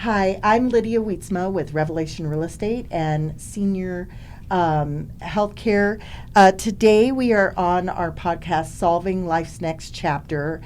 Hi, I'm Lydia Wietzma with Revelation Real Estate and Senior Healthcare. Today we are on our podcast, Solving Life's Next Chapter.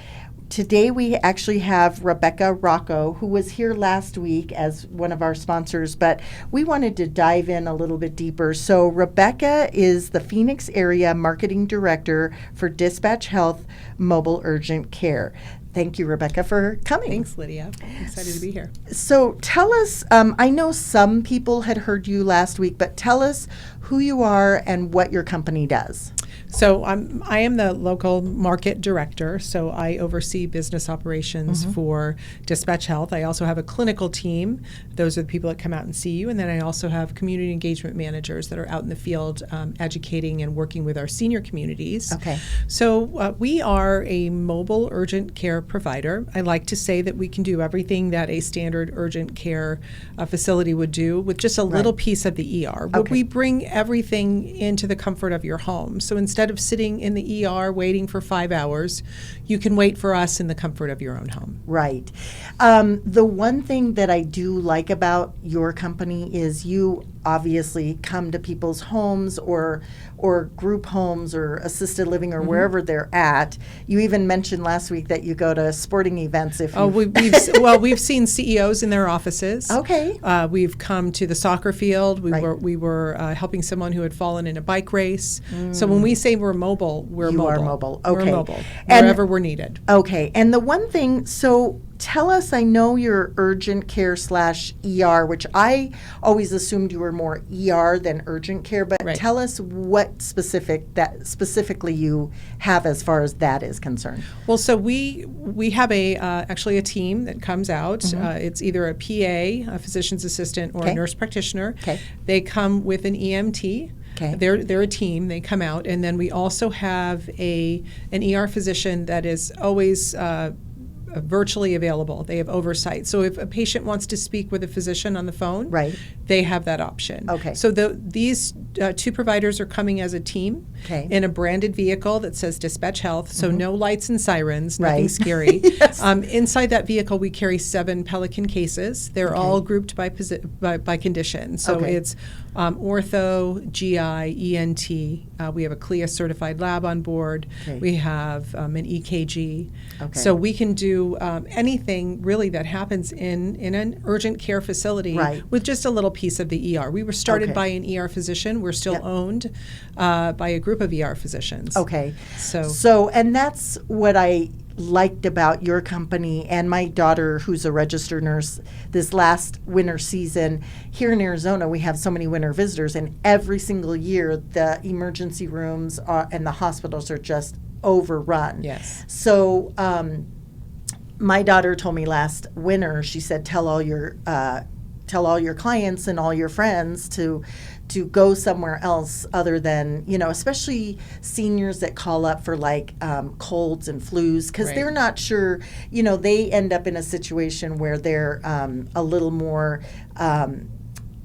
Today we actually have Rebecca Rocco, who was here last week as one of our sponsors, but we wanted to dive in a little bit deeper. So Rebecca is the Phoenix Area Marketing Director for Dispatch Health Mobile Urgent Care. Thank you, Rebecca, for coming. Thanks, Lydia. I'm excited to be here. So tell us, I know some people had heard you last week, but tell us who you are and what your company does. So I am the local market director, so I oversee business operations for Dispatch Health. I also have a clinical team. Those are the people that come out and see you. And then I also have community engagement managers that are out in the field educating and working with our senior communities. Okay. So we are a mobile urgent care provider. I like to say that we can do everything that a standard urgent care facility would do with just a little piece of the ER. But we bring everything into the comfort of your home. So instead of sitting in the ER waiting for 5 hours, you can wait for us in the comfort of your own home. Right. The one thing that I do like about your company is you obviously come to people's homes or group homes or assisted living or wherever they're at. You even mentioned last week that you go to sporting events. We've seen CEOs in their offices. Okay. We've come to the soccer field. We were helping someone who had fallen in a bike race. So when we say we're mobile, we're You mobile. are mobile. Okay. We're mobile And- wherever we're needed. Okay. And the one thing, so tell us, I know you're urgent care /ER, which I always assumed you were more ER than urgent care, but Right. tell us what specifically you have as far as that is concerned. Well, so we have actually a team that comes out. It's either a PA, a physician's assistant, or Okay. a nurse practitioner. Okay. They come with an EMT. Okay. They're a team. They come out, and then we also have an ER physician that is always virtually available. They have oversight. So if a patient wants to speak with a physician on the phone, Right. they have that option. Okay. So these two providers are coming as a team Okay. in a branded vehicle that says Dispatch Health. So no lights and sirens, nothing Right. scary. Yes. Inside that vehicle, we carry 7 Pelican cases. They're all grouped by condition. So Okay. it's ortho, GI, ENT. We have a CLIA certified lab on board. Okay. We have an EKG. Okay. So we can do anything really that happens in an urgent care facility Right. with just a little piece of the ER. We were started Okay. by an ER physician. We're still Yep. owned by a group of ER physicians. Okay. So And that's what I liked about your company and my daughter, who's a registered nurse. This last winter season here in Arizona, we have so many winter visitors, and every single year the emergency rooms and the hospitals are just overrun. Yes. So my daughter told me last winter, she said, tell all your clients and all your friends to go somewhere else other than, especially seniors that call up for like colds and flus, because Right. they're not sure, they end up in a situation where they're a little more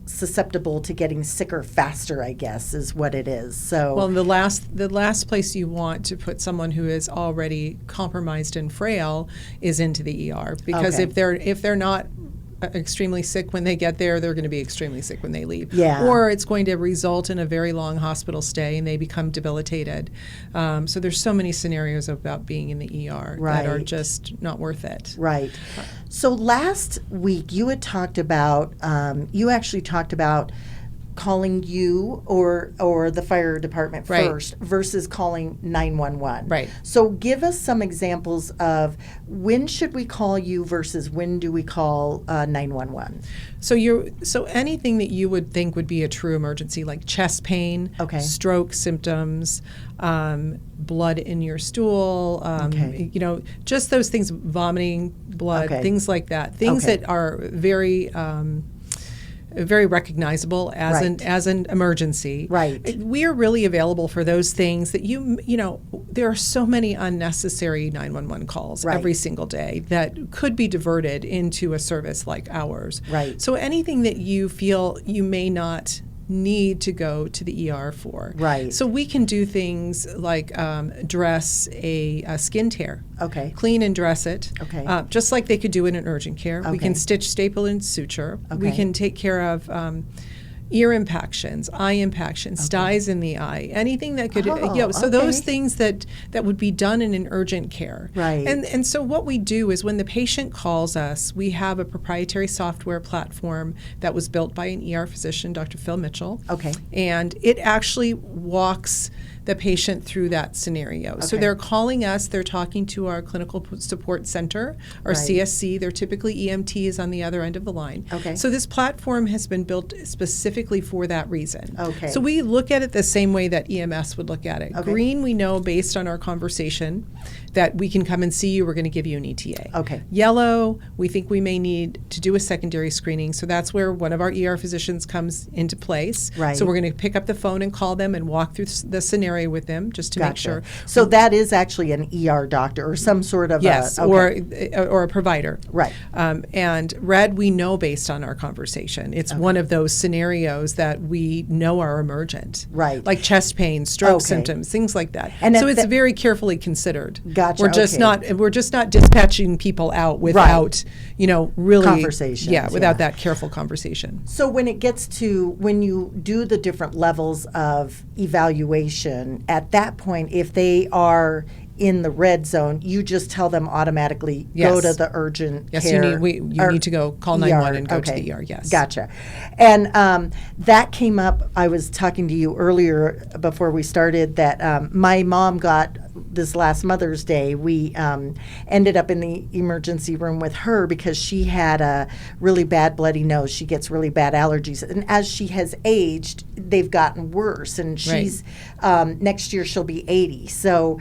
susceptible to getting sicker faster, I guess, is what it is. So well, the last place you want to put someone who is already compromised and frail is into the ER, because Okay. if they're not extremely sick when they get there, they're going to be extremely sick when they leave. Yeah. Or it's going to result in a very long hospital stay and they become debilitated. So there's so many scenarios about being in the ER that are Right. just not worth it. Right. So last week you had talked about, you actually talked about calling you or the fire department Right. first versus calling 911. Right. So give us some examples of when should we call you versus when do we call 911? So anything that you would think would be a true emergency, like chest pain, Okay. stroke symptoms, blood in your stool, Okay. just those things, vomiting, blood, Okay. things like that, things Okay. that are very very recognizable as Right. as an emergency. Right. We are really available for those things that there are so many unnecessary 911 calls Right. every single day that could be diverted into a service like ours. Right. So anything that you feel you may not need to go to the ER for. Right. So we can do things like dress a skin tear. Okay. Clean and dress it. Okay. Just like they could do it in urgent care. We Okay. can stitch, staple, and suture. We Okay. can take care of ear impactions, eye impactions, styes in the eye, anything that could, Oh, so those okay. things that would be done in an urgent care. Right. And so what we do is when the patient calls us, we have a proprietary software platform that was built by an ER physician, Dr. Phil Mitchell. Okay. And it actually walks the patient through that scenario. So Okay. they're calling us, they're talking to our clinical support center, our Right. CSC, they're typically EMTs on the other end of the line. Okay. So this platform has been built specifically for that reason. Okay. So we look at it the same way that EMS would look at it. Okay. Green, we know based on our conversation that we can come and see you, we're going to give you an ETA. Okay. Yellow, we think we may need to do a secondary screening, so that's where one of our ER physicians comes into place. Right. So we're going to pick up the phone and call them and walk through the scenario with them just to make Gotcha. sure. So that is actually an ER doctor or some sort of Yes, a, okay. or a provider. Right. And red, we know based on our conversation. It's one of those scenarios that we know are emergent. Right. Like chest pain, stroke Okay. symptoms, things like that. And so at it's the- very carefully considered. Gotcha, We're just okay. not dispatching people out without, really Conversations, without yeah. that careful conversation. So when it gets to when you do the different levels of evaluation, at that point, if they are in the red zone, you just tell them automatically go Yes. to the urgent Yes, care. you or need to go call 911 and go to the ER, yes. Gotcha. And that came up, I was talking to you earlier before we started that my mom got this last Mother's Day. We ended up in the emergency room with her because she had a really bad bloody nose. She gets really bad allergies. And as she has aged, they've gotten worse. And she's, next year she'll be 80. So,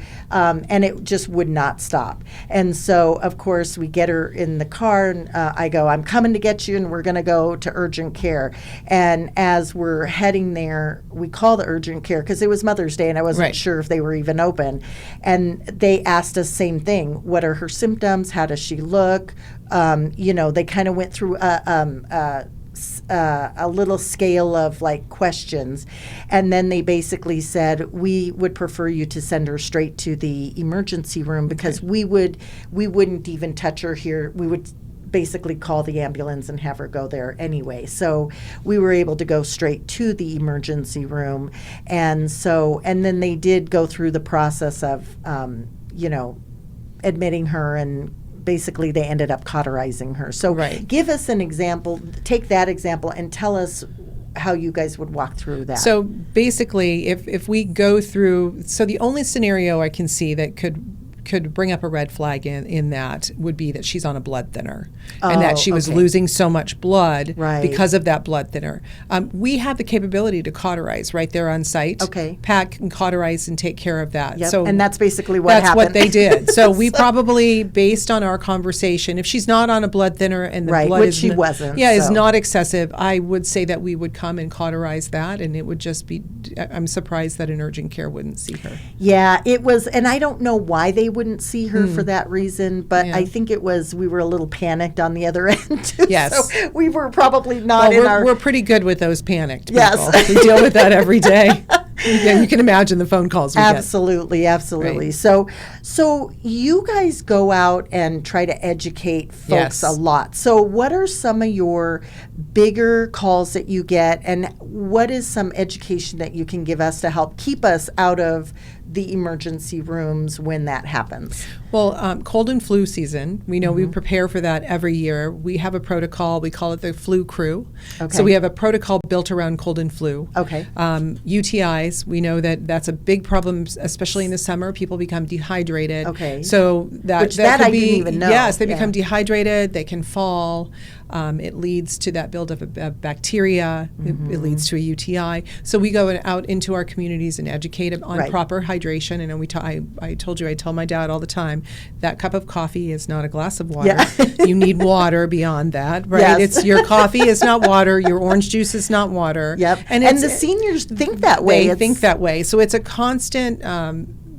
and it just would not stop. And so, of course, we get her in the car and I go, I'm coming to get you and we're going to go to urgent care. And as we're heading there, we call the urgent care because it was Mother's Day and I wasn't Right. sure if they were even open. And they asked us same thing. What are her symptoms? How does she look? They kind of went through a little scale of like questions, and then they basically said we would prefer you to send her straight to the emergency room because we wouldn't even touch her here. We would basically call the ambulance and have her go there anyway. So we were able to go straight to the emergency room, and then they did go through the process of admitting her, and basically they ended up cauterizing her. So Right. give us an example, take that example and tell us how you guys would walk through that. So basically, if we go through, so the only scenario I can see that could bring up a red flag in that would be that she's on a blood thinner and that she was okay. losing so much blood Right. because of that blood thinner. We have the capability to cauterize right there on site. Okay. Pack and cauterize and take care of that. Yep. So And that's basically what that's happened. what they did. So we probably, based on our conversation, if she's not on a blood thinner and the Right, blood which is she n- wasn't, is so. not excessive, I would say that we would come and cauterize that, and it would just be. I'm surprised that an urgent care wouldn't see her. Yeah, it was, and I don't know why they wouldn't see her for that reason, but Yeah. I think it was we were a little panicked on the other end too. Yes. So we were probably not in our. We're pretty good with those panicked people. Yes. We deal with that every day. Yeah, you can imagine the phone calls we Absolutely, absolutely. Right. So you guys go out and try to educate folks Yes. a lot. So what are some of your bigger calls that you get, and what is some education that you can give us to help keep us out of the emergency rooms when that happens? get. Well, cold and flu season, we know we prepare for that every year. We have a protocol. We call it the flu crew. Okay. So we have a protocol built around cold and flu. Okay. UTIs, we know that that's a big problem, especially in the summer. People become dehydrated. Okay. So that Which that that could I be, didn't even know. Yes, they Yeah. become dehydrated. They can fall. It leads to that buildup of bacteria. It leads to a UTI. So we go out into our communities and educate them on Right. proper hydration. And I told you, I tell my dad all the time, that cup of coffee is not a glass of water. Yeah. You need water beyond that, right? Yes. It's your coffee is not water. Your orange juice is not water. Yep. And it's- the seniors think that way. They It's- think that way. So it's a constant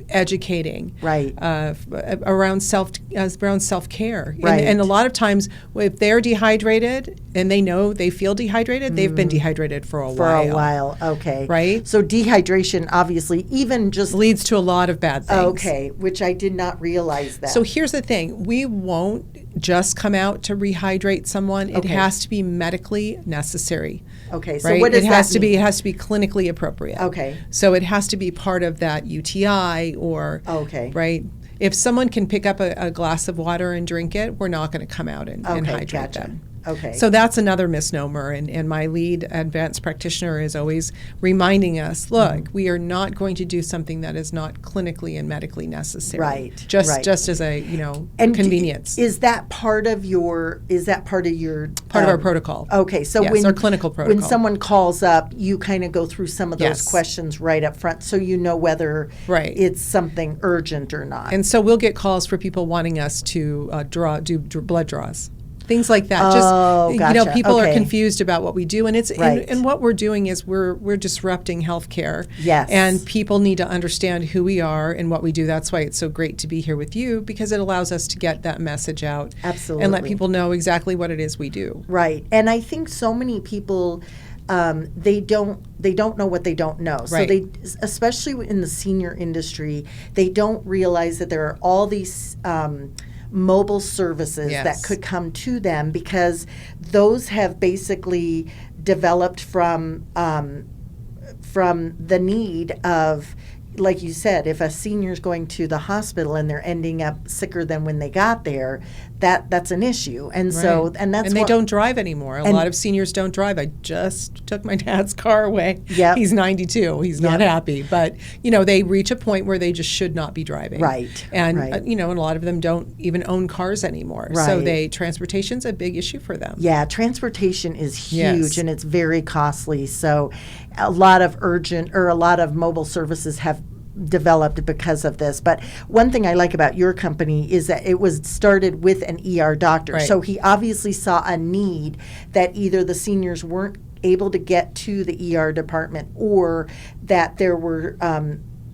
educating Right. Around self-care. Right. And a lot of times, if they're dehydrated and they know they feel dehydrated, they've been dehydrated for a while. Okay. Right? So dehydration, obviously, even just Leads to a lot of bad things. okay, which I did not realize that. So here's the thing. We won't just come out to rehydrate someone. It Okay. has to be medically necessary. Okay, so Right? what does it has that to be mean? it has to be clinically appropriate. Okay. So it has to be part of that UTI or Okay. right. If someone can pick up a glass of water and drink it, we're not going to come out and Okay, hydrate gotcha. them. Okay. So that's another misnomer. And my lead advanced practitioner is always reminding us, look, Mm-hmm. we are not going to do something that is not clinically and medically necessary. Right, Just right. just as a, and convenience. Is that part of your? Part of our protocol. Okay, so Yes, when our clinical when protocol. someone calls up, you kind of go through some of those Yes. questions right up front, so you know whether Right. it's something urgent or not. And so we'll get calls for people wanting us to do blood draws. Things like that. Oh, Just gotcha. people are Okay. confused about what we do, and it's Right. and what we're doing is we're disrupting healthcare. Yes. And people need to understand who we are and what we do. That's why it's so great to be here with you, because it allows us to get that message out and let Absolutely. people know exactly what it is we do. Right, and I think so many people they don't know what they don't know. So Right. they, especially in the senior industry, they don't realize that there are all these mobile services Yes. that could come to them, because those have basically developed from the need of, like you said, if a senior's going to the hospital and they're ending up sicker than when they got there, that's an issue. And so, Right. and that's they what, don't drive anymore. A and- lot of seniors don't drive. I just took my dad's car away. Yep. He's 92. He's not Yep. happy. But, they reach a point where they just should not be driving. Right, And, right. and a lot of them don't even own cars anymore. So Right. transportation's a big issue for them. Yeah, transportation is huge Yes. and it's very costly. So a lot of mobile services have developed because of this. But one thing I like about your company is that it was started with an ER doctor. Right. So he obviously saw a need that either the seniors weren't able to get to the ER department, or that there were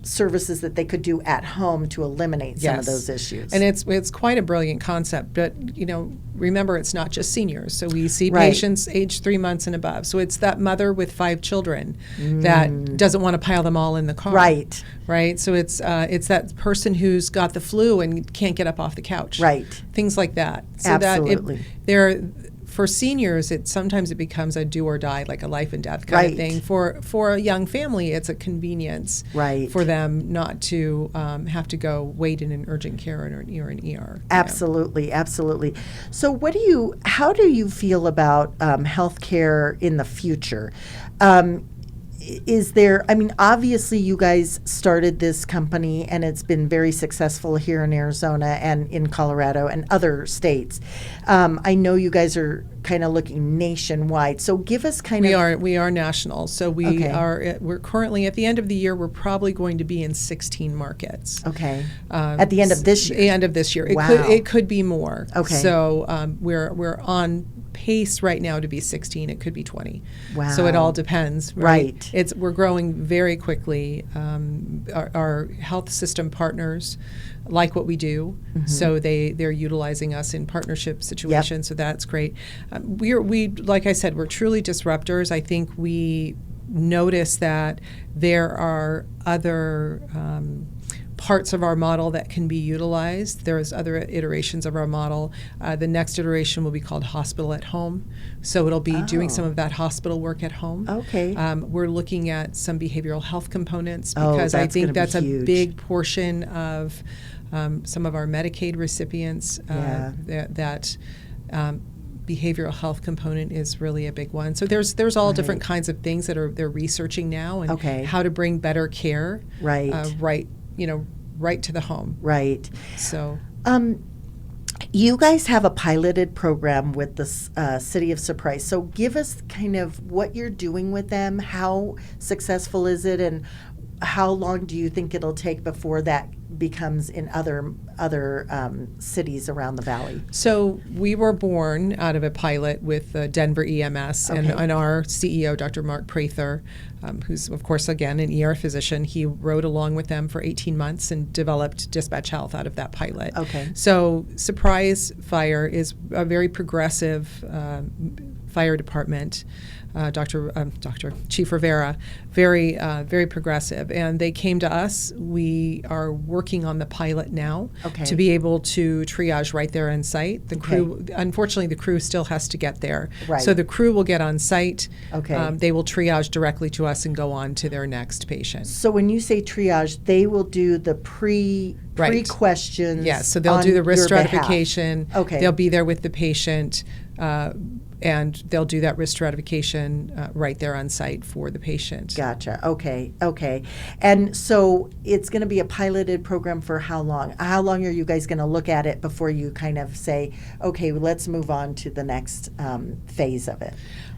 services that they could do at home to eliminate some of Yes. those issues. And it's quite a brilliant concept. But, remember, it's not just seniors. So we see Right. patients age 3 months and above. So it's that mother with 5 children that doesn't want to pile them all in the car. Right. Right. So it's that person who's got the flu and can't get up off the couch. Right. Things like that. So Absolutely. for seniors, sometimes it becomes a do or die, like a life and death kind Right. of thing. For a young family, it's a convenience Right. for them not to have to go wait in an urgent care or an ER. Absolutely, absolutely. So, how do you feel about healthcare in the future? Obviously you guys started this company and it's been very successful here in Arizona and in Colorado and other states. I know you guys are kind of looking nationwide. So give us We are national. So we're currently at the end of the year, we're probably going to be in 16 markets. Okay. At the end of this year? The end of this year. Wow. It could be more. Okay. So we're on pace right now to be 16. It could be 20. Wow. So it all depends. Right. We're growing very quickly. Our health system partners like what we do, so they're utilizing us in partnership situations. So that's great. We like I said, we're truly disruptors. I think we notice that there are other parts of our model that can be utilized. There's other iterations of our model. The next iteration will be called hospital at home. So it'll be doing some of that hospital work at home. Okay. We're looking at some behavioral health components, Oh, because I that's gonna think be that's a huge. big portion of some of our Medicaid recipients Yeah. that behavioral health component is really a big one. So there's all different kinds of things that they're researching now, and Okay. how to bring better care Right. right to the home. Right. So You guys have a piloted program with the City of Surprise. So give us kind of what you're doing with them. How successful is it, and how long do you think it'll take before that becomes in other cities around the valley? So we were born out of a pilot with Denver EMS, Okay. and our CEO, Dr. Mark Prather, who's, of course, again, an ER physician, he rode along with them for 18 months and developed Dispatch Health out of that pilot. Okay. So Surprise Fire is a very progressive fire department. Chief Rivera, very progressive, and they came to us. We are working on the pilot now Okay. to be able to triage right there on site. The crew, unfortunately, the crew still has to get there, Right. so the crew will get on site. Okay. They will triage directly to us and go on to their next patient. So when you say triage, they will do the Right. questions. Yes, so they'll on do the risk your behalf. stratification. Okay. They'll be there with the patient, and they'll do that risk stratification right there on site for the patient. Gotcha. Okay. And so it's going to be a piloted program for how long? How long are you guys going to look at it before you kind of say, okay, let's move on to the next phase of it?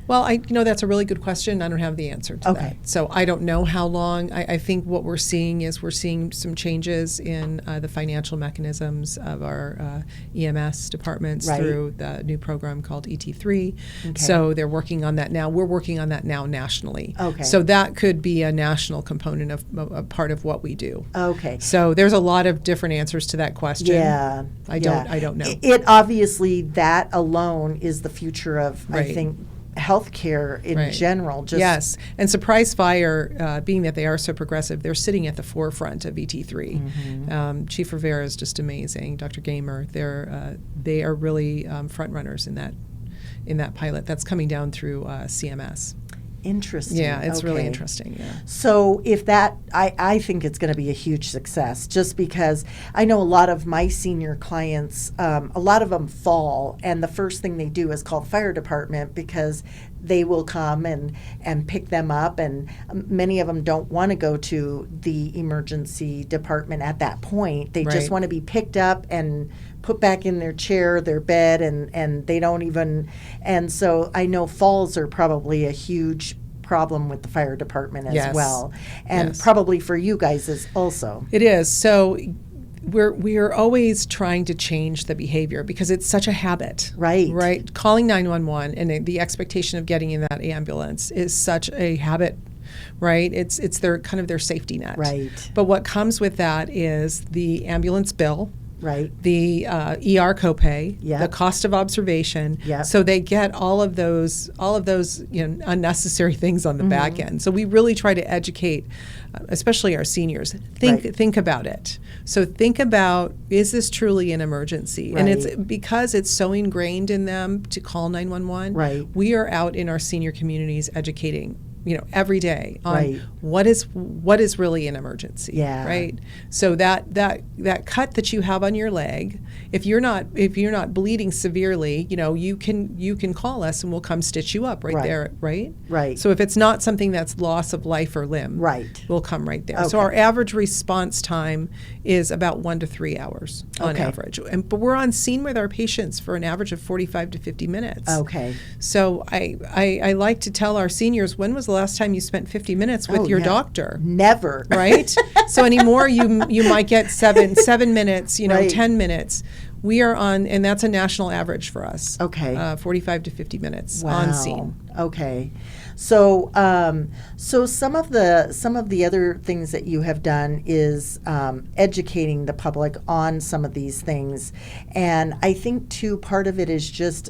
Well, that's a really good question. I don't have the answer to Okay. that. So I don't know how long. I think what we're seeing is some changes in the financial mechanisms of our EMS departments Right. through the new program called ET3. Okay. So they're working on that now. We're working on that now nationally. Okay. So that could be a national component of a part of what we do. Okay. So there's a lot of different answers to that question. Yeah. I don't know. It obviously, that alone is the future of, I Right. think, healthcare in Right. general. Just Yes, and Surprise Fire, being that they are so progressive, they're sitting at the forefront of ET3. Mm-hmm. Chief Rivera is just amazing. Dr. Gamer, they are really front runners in that pilot that's coming down through CMS. Interesting. Yeah, it's really Okay. interesting. Yeah. So if that, I think it's going to be a huge success, just because I know a lot of my senior clients, a lot of them fall, and the first thing they do is call the fire department because they will come and pick them up, and many of them don't want to go to the emergency department at that point. They just Right. want to be picked up and put back in their chair, their bed, and they don't even, and so I know falls are probably a huge problem with the fire department as Yes. well, and Yes. probably for you guys as also. It is. So we're always trying to change the behavior because it's such a habit. Right. Right. Calling 911 and the expectation of getting in that ambulance is such a habit. Right. It's their kind of their safety net. Right. But what comes with that is the ambulance bill. Right. The ER copay, Yep. the cost of observation. Yep. So they get all of those unnecessary things on the back end. So we really try to educate, especially our seniors. Right. Think about it. So think about, is this truly an emergency? And it's Right. because it's so ingrained in them to call 911. Right. We are out in our senior communities educating every day on Right. what is really an emergency. Yeah. Right. So that cut that you have on your leg, if you're not bleeding severely, you can call us and we'll come stitch you up right Right. there. Right. Right. So if it's not something that's loss of life or limb, Right. we'll come right there. So Okay. our average response time is about 1 to 3 hours on Okay. average, but we're on scene with our patients for an average of 45 to 50 minutes. Okay. So I like to tell our seniors, when was the last time you spent 50 minutes with Oh, your yeah. doctor? Never. Right? So anymore, you might get seven minutes, Right. 10 minutes. We are on, and that's a national average for us. Okay. 45 to 50 minutes Wow. on scene. Okay. So, so some of the other things that you have done is educating the public on some of these things, and I think too part of it is just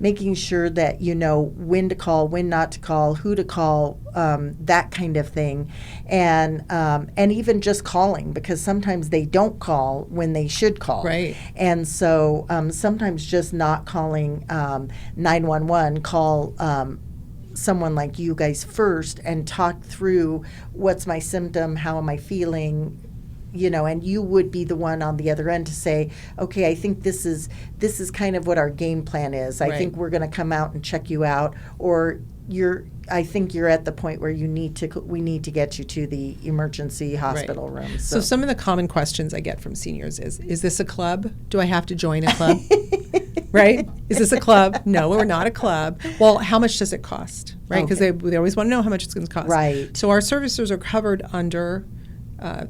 making sure that you know when to call, when not to call, who to call, that kind of thing, and even just calling, because sometimes they don't call when they should call. Right. And so sometimes just not calling 911, call someone like you guys first and talk through what's my symptom, how am I feeling, and you would be the one on the other end to say, okay, I think this is kind of what our game plan is. I Right. think we're going to come out and check you out, or I think you're at the point where we need to get you to the emergency hospital room. So some of the common questions I get from seniors is this a club? Do I have to join a club? Right? Is this a club? No, we're not a club. Well, how much does it cost? Right? Because Okay. they always want to know how much it's going to cost. Right. So our services are covered under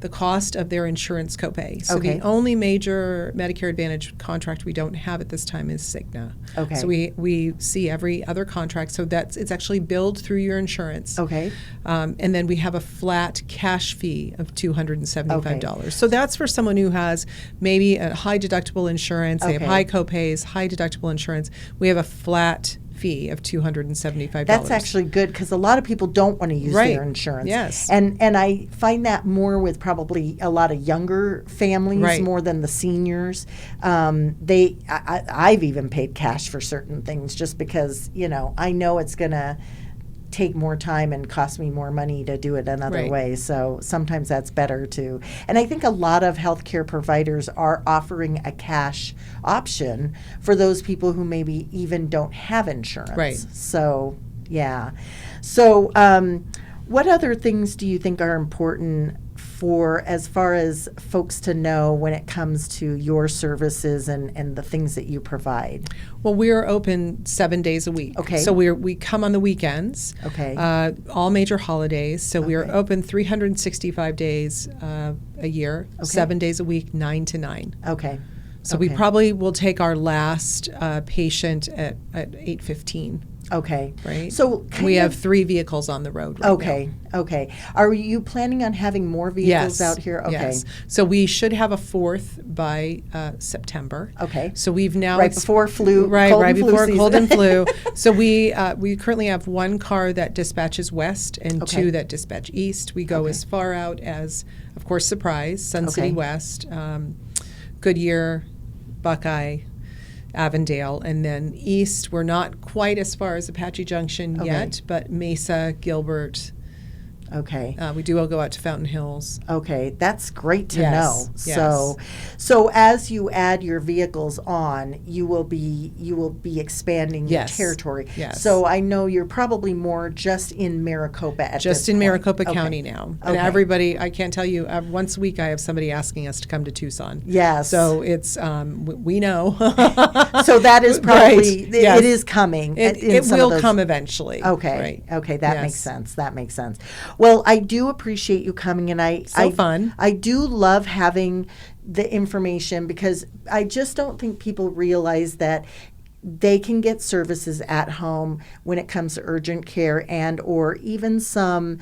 the cost of their insurance copay. So Okay. the only major Medicare Advantage contract we don't have at this time is Cigna. Okay. So we see every other contract. So it's actually billed through your insurance. Okay. And then we have a flat cash fee of $275. Okay. So that's for someone who has maybe a high deductible insurance. They have Okay. high copays, high deductible insurance. We have a flat fee of $275. That's actually good because a lot of people don't want to use Right. their insurance. Yes. And I find that more with probably a lot of younger families Right. more than the seniors. I've even paid cash for certain things just because, I know it's going to take more time and cost me more money to do it another Right. way. So sometimes that's better too. And I think a lot of healthcare providers are offering a cash option for those people who maybe even don't have insurance. Right. So, yeah. So, what other things do you think are important for as far as folks to know when it comes to your services and the things that you provide? Well, we're open 7 days a week. Okay. So we come on the weekends. Okay. All major holidays. So we are Okay. open 365 days a year, Okay. 7 days a week, 9 to 9. Okay. So we Okay. probably will take our last patient at 8:15. Okay. Right. So We kind have of- 3 vehicles on the road right Okay. Okay. Are you planning on having more now. vehicles Yes. out here? Okay. Yes. So we should have a 4th by September. Okay. So we've now Right before flu, right cold right and flu before cold season. and flu. So we currently have 1 car that dispatches west and Okay. 2 that dispatch east. We go Okay. as far out as, of course, Surprise, Sun City Okay. West, Goodyear, Buckeye, Avondale, and then east. We're not quite as far as Apache Junction Okay. yet, but Mesa, Gilbert. Okay. We do all go out to Fountain Hills. Okay, that's great to Yes, know. yes. So as you add your vehicles on, you will be expanding Yes, your territory. yes. So I know you're probably more just in Maricopa at Just this in point. Maricopa Okay. County now. And Okay. everybody, I can't tell you, once a week I have somebody asking us to come to Tucson. Yes. So it's, we know. So that is probably Right, yes. it is coming. in It some of will those- come eventually. Okay. Right. Okay, that makes Yes. sense. That makes sense. Well, I do appreciate you coming, and I fun. I do love having the information because I just don't think people realize that they can get services at home when it comes to urgent care and or even some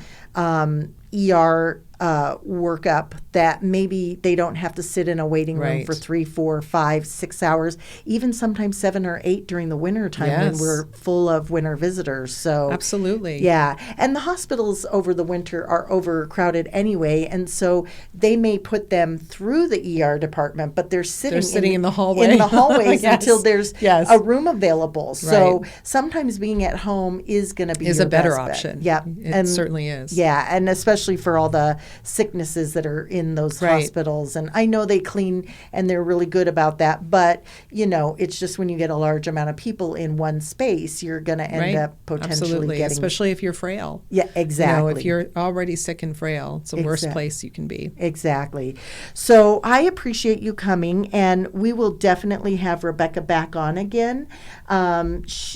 ER workup that maybe they don't have to sit in a waiting room Right. for 3, 4, 5, 6 hours, even sometimes 7 or 8 during the winter time when Yes. we're full of winter visitors. So Absolutely. yeah, and the hospitals over the winter are overcrowded anyway, and so they may put them through the ER department, but they're sitting in the hallway. in the hallways Yes. until there's Yes. a room available. So Right. sometimes being at home is going to be Is your a better best bet. option. Yeah, It certainly is. Yeah, and especially for all the sicknesses that are in those Right. hospitals, and I know they clean and they're really good about that, but it's just when you get a large amount of people in one space, you're going to end Right. up potentially Absolutely. getting Especially if you're frail. yeah, exactly. If you're already sick and frail, it's the worst Exact- place you can be. Exactly. So I appreciate you coming, and we will definitely have Rebecca back on again.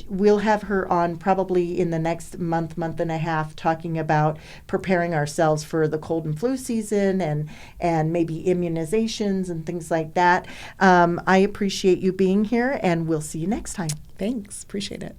We'll have her on probably in the next month and a half, talking about preparing ourselves for the cold and flu season and maybe immunizations and things like that. I appreciate you being here, and we'll see you next time. Thanks. Appreciate it.